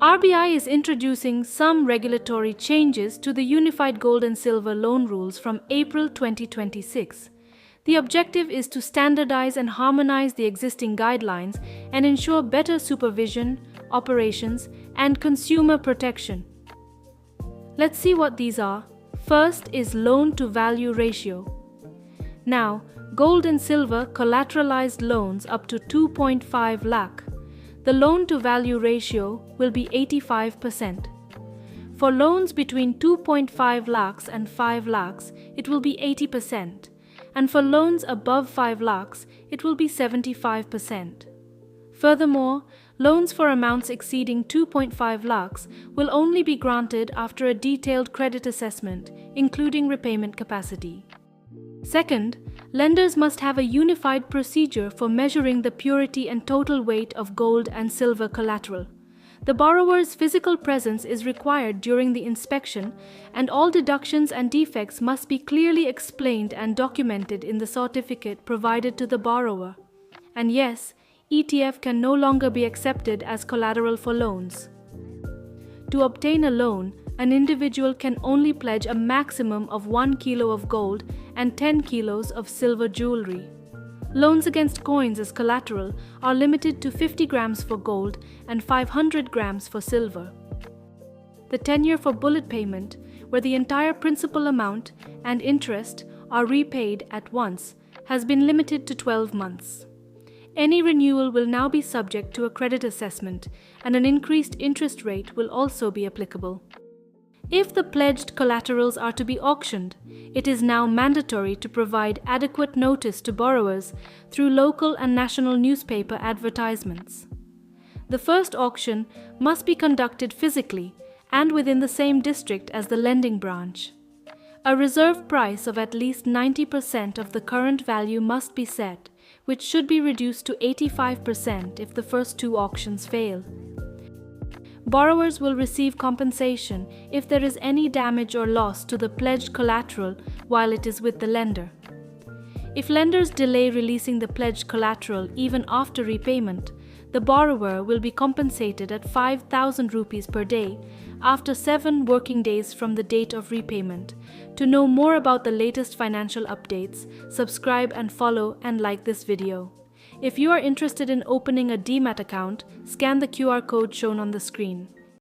RBI is introducing some regulatory changes to the Unified Gold and Silver Loan Rules from April 2026. The objective is to standardize and harmonize the existing guidelines and ensure better supervision, operations, and consumer protection. Let's see what these are. First is loan-to-value ratio. Now, gold and silver collateralized loans up to 2.5 lakh. The loan-to-value ratio will be 85%. For loans between 2.5 lakhs and 5 lakhs, it will be 80%. And for loans above 5 lakhs, it will be 75%. Furthermore, loans for amounts exceeding 2.5 lakhs will only be granted after a detailed credit assessment, including repayment capacity. Second, lenders must have a unified procedure for measuring the purity and total weight of gold and silver collateral. The borrower's physical presence is required during the inspection, and all deductions and defects must be clearly explained and documented in the certificate provided to the borrower. And yes, ETF can no longer be accepted as collateral for loans. To obtain a loan, an individual can only pledge a maximum of 1 kilo of gold and 10 kilos of silver jewelry. Loans against coins as collateral are limited to 50 grams for gold and 500 grams for silver. The tenure for bullet payment, where the entire principal amount and interest are repaid at once, has been limited to 12 months. Any renewal will now be subject to a credit assessment, and an increased interest rate will also be applicable. If the pledged collaterals are to be auctioned, it is now mandatory to provide adequate notice to borrowers through local and national newspaper advertisements. The first auction must be conducted physically and within the same district as the lending branch. A reserve price of at least 90% of the current value must be set, which should be reduced to 85% if the first two auctions fail. Borrowers will receive compensation if there is any damage or loss to the pledged collateral while it is with the lender. If lenders delay releasing the pledged collateral even after repayment, the borrower will be compensated at 5,000 rupees per day after 7 working days from the date of repayment. To know more about the latest financial updates, subscribe and follow and like this video. If you are interested in opening a Demat account, scan the QR code shown on the screen.